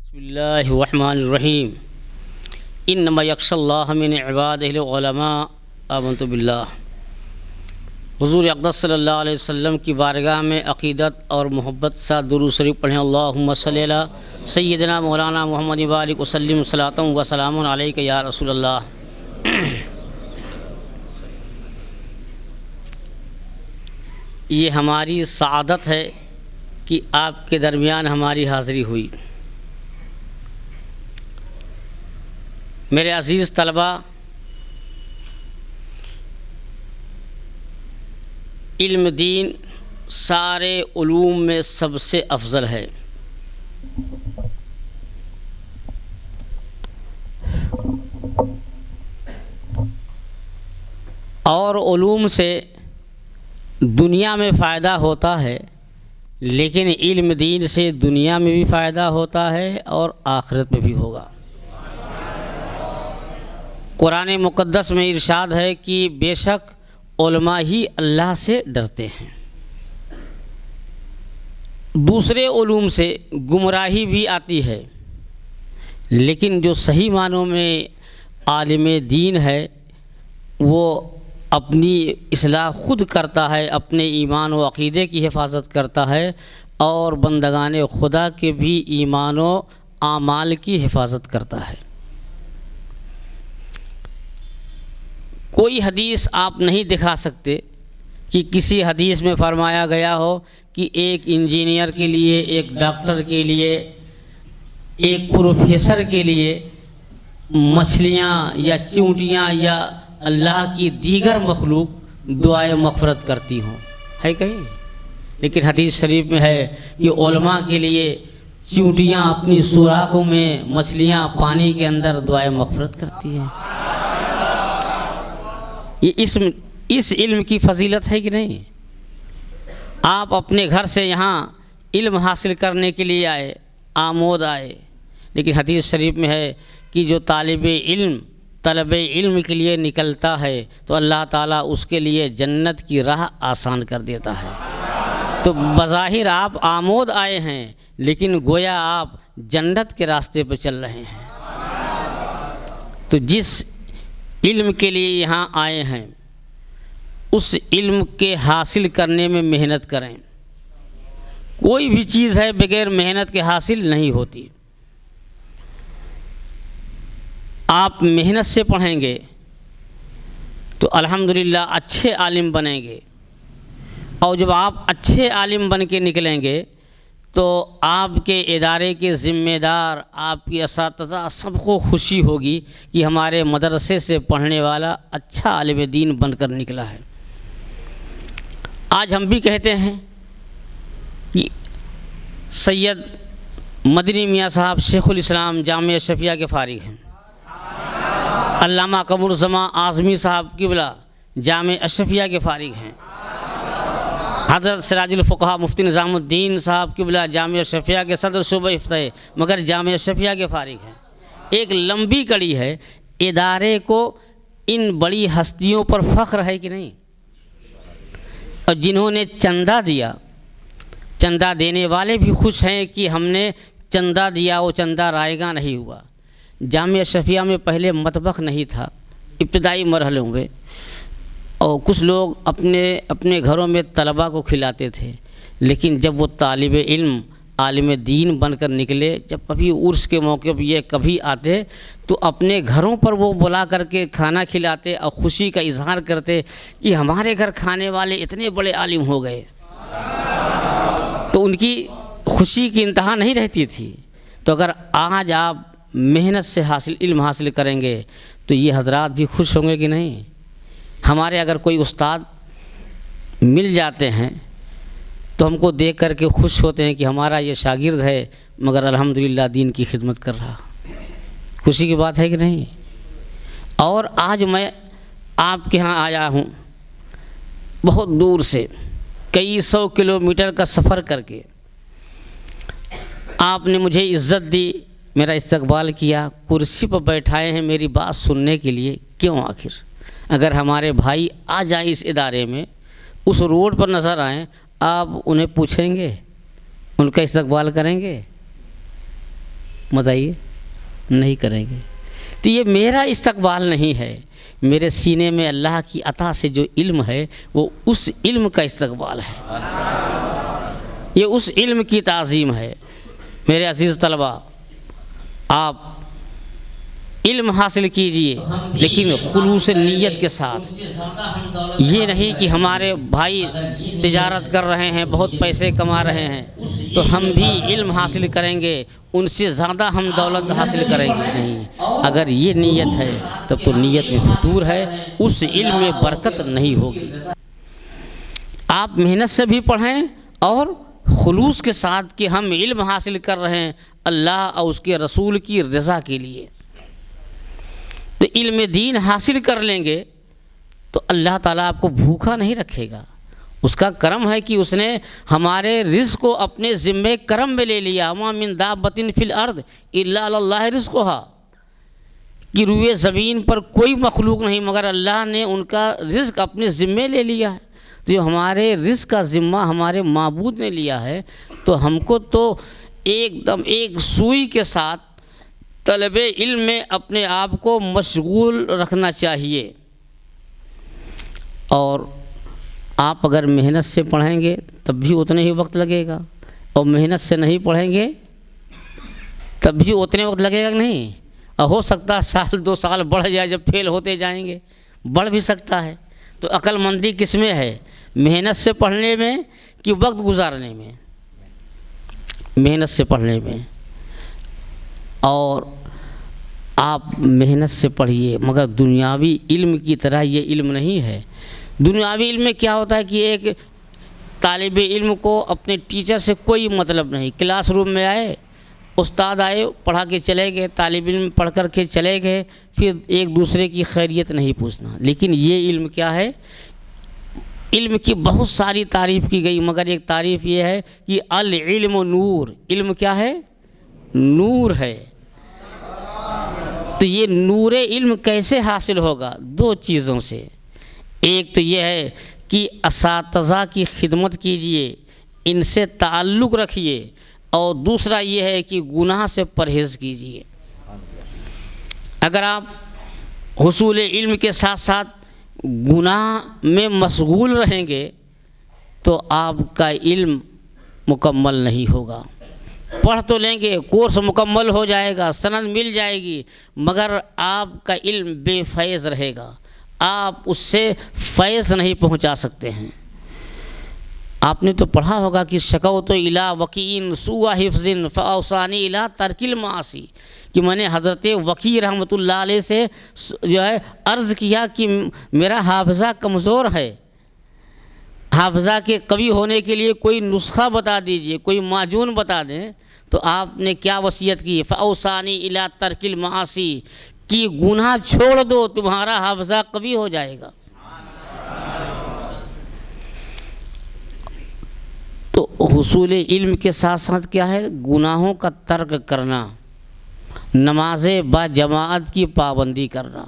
بسم اللہ الرحمن الرحیم انما یخشی اللہ من عبادہ العلماء آمنت باللہ۔ حضور اقدس صلی اللہ علیہ وسلم کی بارگاہ میں عقیدت اور محبت ساتھ درود شریف پڑھیں۔ اللہم صلی علی سیدنا مولانا محمد وبارک وسلم صلاۃ و سلام علیک یا رسول اللہ۔ یہ ہماری سعادت ہے کہ آپ کے درمیان ہماری حاضری ہوئی۔ میرے عزیز طلبہ، علم دین سارے علوم میں سب سے افضل ہے۔ اور علوم سے دنیا میں فائدہ ہوتا ہے، لیکن علم دین سے دنیا میں بھی فائدہ ہوتا ہے اور آخرت میں بھی ہوگا۔ قرآن مقدس میں ارشاد ہے کہ بے شک علماء ہی اللہ سے ڈرتے ہیں۔ دوسرے علوم سے گمراہی بھی آتی ہے، لیکن جو صحیح معنوں میں عالم دین ہے وہ اپنی اصلاح خود کرتا ہے، اپنے ایمان و عقیدے کی حفاظت کرتا ہے اور بندگان خدا کے بھی ایمان و اعمال کی حفاظت کرتا ہے۔ کوئی حدیث آپ نہیں دکھا سکتے کہ کسی حدیث میں فرمایا گیا ہو کہ ایک انجینئر کے لیے، ایک ڈاکٹر کے لیے، ایک پروفیسر کے لیے مچھلیاں یا چونٹیاں یا اللہ کی دیگر مخلوق دعائے مغفرت کرتی ہوں، ہے کہیں؟ لیکن حدیث شریف میں ہے کہ علماء کے لیے چونٹیاں اپنی سوراخوں میں، مچھلیاں پانی کے اندر دعائے مغفرت کرتی ہیں۔ یہ اس علم کی فضیلت ہے کہ نہیں؟ آپ اپنے گھر سے یہاں علم حاصل کرنے کے لیے آئے، آمود آئے، لیکن حدیث شریف میں ہے کہ جو طالب علم کے لیے نکلتا ہے تو اللہ تعالیٰ اس کے لیے جنت کی راہ آسان کر دیتا ہے۔ تو بظاہر آپ آمود آئے ہیں، لیکن گویا آپ جنت کے راستے پہ چل رہے ہیں۔ تو جس علم کے لیے یہاں آئے ہیں اس علم کے حاصل کرنے میں محنت کریں۔ کوئی بھی چیز ہے بغیر محنت کے حاصل نہیں ہوتی۔ آپ محنت سے پڑھیں گے تو الحمدللہ اچھے عالم بنیں گے، اور جب آپ اچھے عالم بن کے نکلیں گے تو آپ کے ادارے کے ذمہ دار، آپ کی اساتذہ سب کو خوشی ہوگی کہ ہمارے مدرسے سے پڑھنے والا اچھا عالم دین بن کر نکلا ہے۔ آج ہم بھی کہتے ہیں کہ سید مدنی میاں صاحب شیخ الاسلام جامعہ اشرفیہ کے فارغ ہیں، علامہ قمر الزمان اعظمی صاحب قبلہ جامعہ اشرفیہ کے فارغ ہیں، حضرت سراج الفقہا مفتی نظام الدین صاحب قبلہ جامعہ اشرفیہ کے صدر صوبہ افتائے مگر جامعہ اشرفیہ کے فارغ ہیں۔ ایک لمبی کڑی ہے۔ ادارے کو ان بڑی ہستیوں پر فخر ہے کہ نہیں؟ اور جنہوں نے چندہ دیا، چندہ دینے والے بھی خوش ہیں کہ ہم نے چندہ دیا، وہ چندہ رائیگاں نہیں ہوا۔ جامعہ اشرفیہ میں پہلے مطبخ نہیں تھا، ابتدائی مرحلوں میں، اور کچھ لوگ اپنے گھروں میں طلباء کو کھلاتے تھے، لیکن جب وہ طالب علم عالم دین بن کر نکلے، جب کبھی عرس کے موقع پر یہ کبھی آتے تو اپنے گھروں پر وہ بلا کر کے کھانا کھلاتے اور خوشی کا اظہار کرتے کہ ہمارے گھر کھانے والے اتنے بڑے عالم ہو گئے۔ تو ان کی خوشی کی انتہا نہیں رہتی تھی۔ تو اگر آج آپ محنت سے علم حاصل کریں گے تو یہ حضرات بھی خوش ہوں گے کہ نہیں؟ ہمارے اگر کوئی استاد مل جاتے ہیں تو ہم کو دیکھ کر کے خوش ہوتے ہیں کہ ہمارا یہ شاگرد ہے مگر الحمدللہ دین کی خدمت کر رہا۔ خوشی کی بات ہے کہ نہیں؟ اور آج میں آپ کے ہاں آیا ہوں بہت دور سے، کئی 100 کلومیٹر کا سفر کر کے، آپ نے مجھے عزت دی، میرا استقبال کیا، کرسی پر بیٹھائے ہیں میری بات سننے کے لیے۔ کیوں؟ آخر اگر ہمارے بھائی آ جائیں اس ادارے میں، اس روڈ پر نظر آئیں، آپ انہیں پوچھیں گے، ان کا استقبال کریں گے؟ بتائیے، نہیں کریں گے۔ تو یہ میرا استقبال نہیں ہے، میرے سینے میں اللہ کی عطا سے جو علم ہے وہ اس علم کا استقبال ہے، یہ اس علم کی تعظیم ہے۔ میرے عزیز طلبہ، آپ علم حاصل کیجئے لیکن خلوص نیت کے ساتھ۔ یہ نہیں کہ ہمارے بھائی تجارت کر رہے ہیں، بہت پیسے کما رہے ہیں تو ہم بھی علم حاصل کریں گے، ان سے زیادہ ہم دولت حاصل کریں گے، نہیں۔ اگر یہ نیت ہے تب تو نیت میں فتور ہے، اس علم میں برکت نہیں ہوگی۔ آپ محنت سے بھی پڑھیں اور خلوص کے ساتھ کہ ہم علم حاصل کر رہے ہیں اللہ اور اس کے رسول کی رضا کے لیے، تو علم دین حاصل کر لیں گے تو اللہ تعالیٰ آپ کو بھوکا نہیں رکھے گا۔ اس کا کرم ہے کہ اس نے ہمارے رزق کو اپنے ذمہ کرم میں لے لیا۔ وَمَا مِن دَابَّةٍ فِي الْأَرْضِ إِلَّا عَلَى اللَّهِ رِزْقُهَا، کہ روئے زمین پر کوئی مخلوق نہیں مگر اللہ نے ان کا رزق اپنے ذمے لے لیا ہے۔ جو ہمارے رزق کا ذمہ ہمارے معبود نے لیا ہے تو ہم کو تو ایک دم ایک سوئی کے ساتھ طلب علم میں اپنے آپ کو مشغول رکھنا چاہیے۔ اور آپ اگر محنت سے پڑھیں گے تب بھی اتنے ہی وقت لگے گا، اور محنت سے نہیں پڑھیں گے تب بھی اتنے وقت لگے گا نہیں، اور ہو سکتا ہے سال 2 سال بڑھ جائے، جب فیل ہوتے جائیں گے بڑھ بھی سکتا ہے۔ تو عقل مندی کس میں ہے؟ محنت سے پڑھنے میں کہ وقت گزارنے میں؟ محنت سے پڑھنے میں۔ اور آپ محنت سے پڑھیے، مگر دنیاوی علم کی طرح یہ علم نہیں ہے۔ دنیاوی علم میں کیا ہوتا ہے کہ ایک طالب علم کو اپنے ٹیچر سے کوئی مطلب نہیں، کلاس روم میں آئے، استاد آئے پڑھا کے چلے گئے، طالب علم پڑھ کر کے چلے گئے، پھر ایک دوسرے کی خیریت نہیں پوچھنا۔ لیکن یہ علم کیا ہے؟ علم کی بہت ساری تعریف کی گئی، مگر ایک تعریف یہ ہے کہ العلم نور، علم کیا ہے؟ نور ہے۔ تو یہ نور علم کیسے حاصل ہوگا؟ 2 چیزوں سے۔ ایک تو یہ ہے کہ اساتذہ کی خدمت کیجئے، ان سے تعلق رکھیے، اور دوسرا یہ ہے کہ گناہ سے پرہیز کیجئے۔ اگر آپ حصول علم کے ساتھ ساتھ گناہ میں مشغول رہیں گے تو آپ کا علم مکمل نہیں ہوگا۔ پڑھ تو لیں گے، کورس مکمل ہو جائے گا، سند مل جائے گی، مگر آپ کا علم بے فیض رہے گا، آپ اس سے فیض نہیں پہنچا سکتے ہیں۔ آپ نے تو پڑھا ہوگا کہ شکوت الی وکیع سوء حفظ فاوصانی الی ترک المعاصی، کہ میں نے حضرت وکیع رحمۃ اللہ علیہ سے جو ہے عرض کیا کہ میرا حافظہ کمزور ہے، حافظہ کے قوی ہونے کے لیے کوئی نسخہ بتا دیجئے، کوئی معجون بتا دیں۔ تو آپ نے کیا وصیت کی؟ فاوصانی الی ترک المعاصی، کہ گناہ چھوڑ دو تمہارا حافظہ قوی ہو جائے گا۔ تو حصول علم کے ساتھ ساتھ کیا ہے؟ گناہوں کا ترک کرنا، نماز با جماعت کی پابندی کرنا۔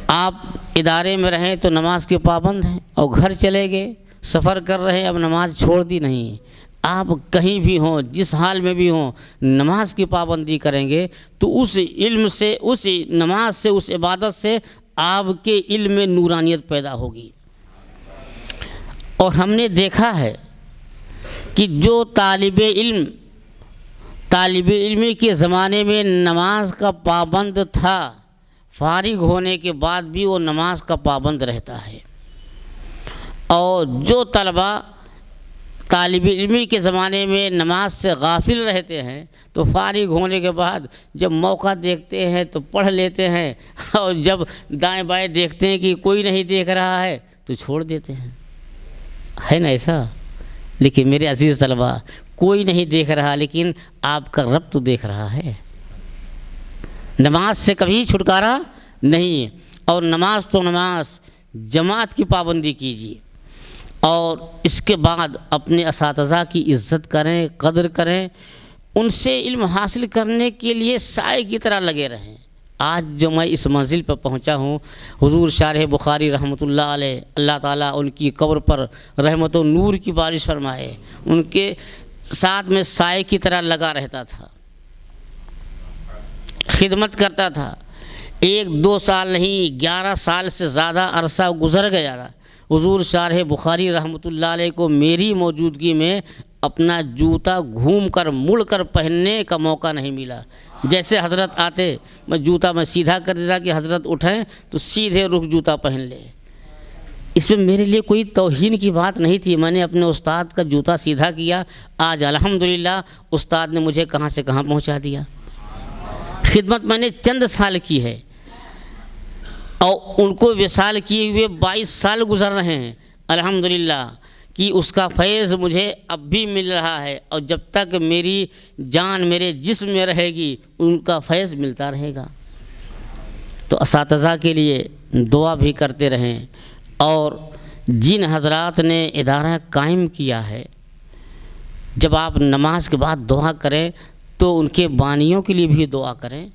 آپ ادارے میں رہیں تو نماز کے پابند ہیں، اور گھر چلے گئے، سفر کر رہے ہیں، اب نماز چھوڑ دی نہیں۔ آپ کہیں بھی ہوں، جس حال میں بھی ہوں، نماز کی پابندی کریں گے تو اس علم سے، اس نماز سے، اس عبادت سے آپ کے علم میں نورانیت پیدا ہوگی۔ اور ہم نے دیکھا ہے کہ جو طالب علم کے زمانے میں نماز کا پابند تھا، فارغ ہونے کے بعد بھی وہ نماز کا پابند رہتا ہے۔ اور جو طالب علمی کے زمانے میں نماز سے غافل رہتے ہیں تو فارغ ہونے کے بعد جب موقع دیکھتے ہیں تو پڑھ لیتے ہیں، اور جب دائیں بائیں دیکھتے ہیں کہ کوئی نہیں دیکھ رہا ہے تو چھوڑ دیتے ہیں۔ ہے نا ایسا؟ لیکن میرے عزیز طلبہ، کوئی نہیں دیکھ رہا لیکن آپ کا رب تو دیکھ رہا ہے۔ نماز سے کبھی چھٹکارا نہیں، اور نماز تو نماز، جماعت کی پابندی کیجیے، اور اس کے بعد اپنے اساتذہ کی عزت کریں، قدر کریں، ان سے علم حاصل کرنے کے لیے سائے کی طرح لگے رہیں۔ آج جو میں اس منزل پر پہنچا ہوں، حضور شارح بخاری رحمۃ اللہ علیہ، اللہ تعالیٰ ان کی قبر پر رحمت و نور کی بارش فرمائے، ان کے ساتھ میں سائے کی طرح لگا رہتا تھا۔ خدمت کرتا تھا. 1-2 سال نہیں 11 سال سے زیادہ عرصہ گزر گیا رہا. حضور شارح بخاری رحمۃ اللہ علیہ کو میری موجودگی میں اپنا جوتا گھوم کر مڑ کر پہننے کا موقع نہیں ملا. جیسے حضرت آتے میں سیدھا کر دیتا کہ حضرت اٹھیں تو سیدھے رخ جوتا پہن لے. اس میں میرے لیے کوئی توہین کی بات نہیں تھی. میں نے اپنے استاد کا جوتا سیدھا کیا. آج الحمدللہ استاد نے مجھے کہاں سے کہاں پہنچا دیا. خدمت میں نے چند سال کی ہے اور ان کو وصال کیے ہوئے 22 سال گزر رہے ہیں الحمدللہ کہ اس کا فیض مجھے اب بھی مل رہا ہے. اور جب تک میری جان میرے جسم میں رہے گی ان کا فیض ملتا رہے گا. تو اساتذہ کے لیے دعا بھی کرتے رہیں. اور جن حضرات نے ادارہ قائم کیا ہے جب آپ نماز کے بعد دعا کریں تو ان کے بانیوں کے لیے بھی دعا کریں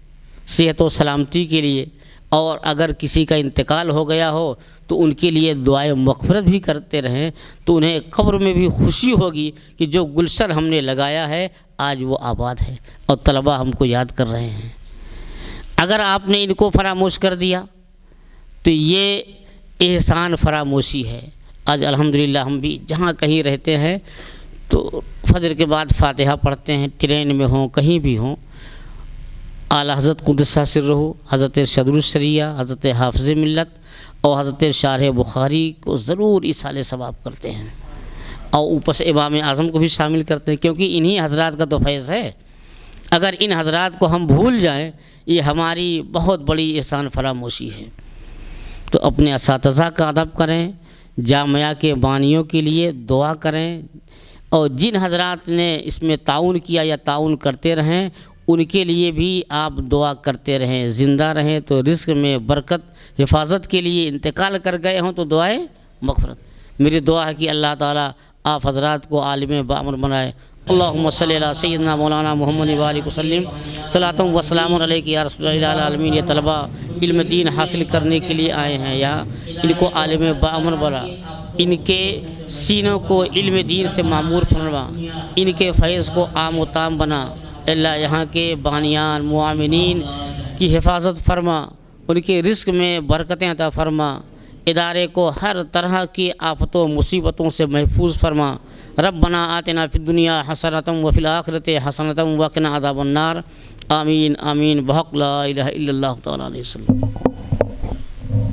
صحت و سلامتی کے لیے. اور اگر کسی کا انتقال ہو گیا ہو تو ان کے لیے دعائے مغفرت بھی کرتے رہیں تو انہیں قبر میں بھی خوشی ہوگی کہ جو گلشن ہم نے لگایا ہے آج وہ آباد ہے اور طلباء ہم کو یاد کر رہے ہیں. اگر آپ نے ان کو فراموش کر دیا تو یہ احسان فراموشی ہے. آج الحمدللہ ہم بھی جہاں کہیں رہتے ہیں تو فجر کے بعد فاتحہ پڑھتے ہیں. ٹرین میں ہوں کہیں بھی ہوں اعلیٰ حضرت قدس سرہ حضرت صدر الشریعہ حضرت حافظ ملت اور حضرت شارح بخاری کو ضرور ایصال ثواب کرتے ہیں. اور اوپر سے امام اعظم کو بھی شامل کرتے ہیں کیونکہ انہی حضرات کا تو فیض ہے. اگر ان حضرات کو ہم بھول جائیں یہ ہماری بہت بڑی احسان فراموشی ہے. تو اپنے اساتذہ کا ادب کریں. جامعہ کے بانیوں کے لیے دعا کریں. اور جن حضرات نے اس میں تعاون کیا یا تعاون کرتے رہیں ان کے لیے بھی آپ دعا کرتے رہیں. زندہ رہیں تو رزق میں برکت. حفاظت کے لیے انتقال کر گئے ہوں تو دعائیں مغفرت. میری دعا ہے کہ اللہ تعالیٰ آپ حضرات کو عالم باعمر بنائے. اللہم صلی علی سیدنا مولانا محمد و آلہ وسلم. صلاۃ و سلام علیک یا رسول اللہ العالمین. یہ طلباء علم دین حاصل کرنے کے لیے آئے ہیں یہاں. ان کو عالم باعمر بنا. ان کے سینوں کو علم دین سے معمور فرما. ان کے فیض کو عام و تام بنا. اللہ یہاں کے بانیان معاونین کی حفاظت فرما. ان کے رزق میں برکتیں عطا فرما. ادارے کو ہر طرح کی آفتوں مصیبتوں سے محفوظ فرما. ربنا آتنا فی الدنیا حسنۃ وفی الآخرۃ حسنۃ وقنا عذاب النار. آمین آمین بحق لا الہ الا اللہ تعالیٰ علیہ وسلم.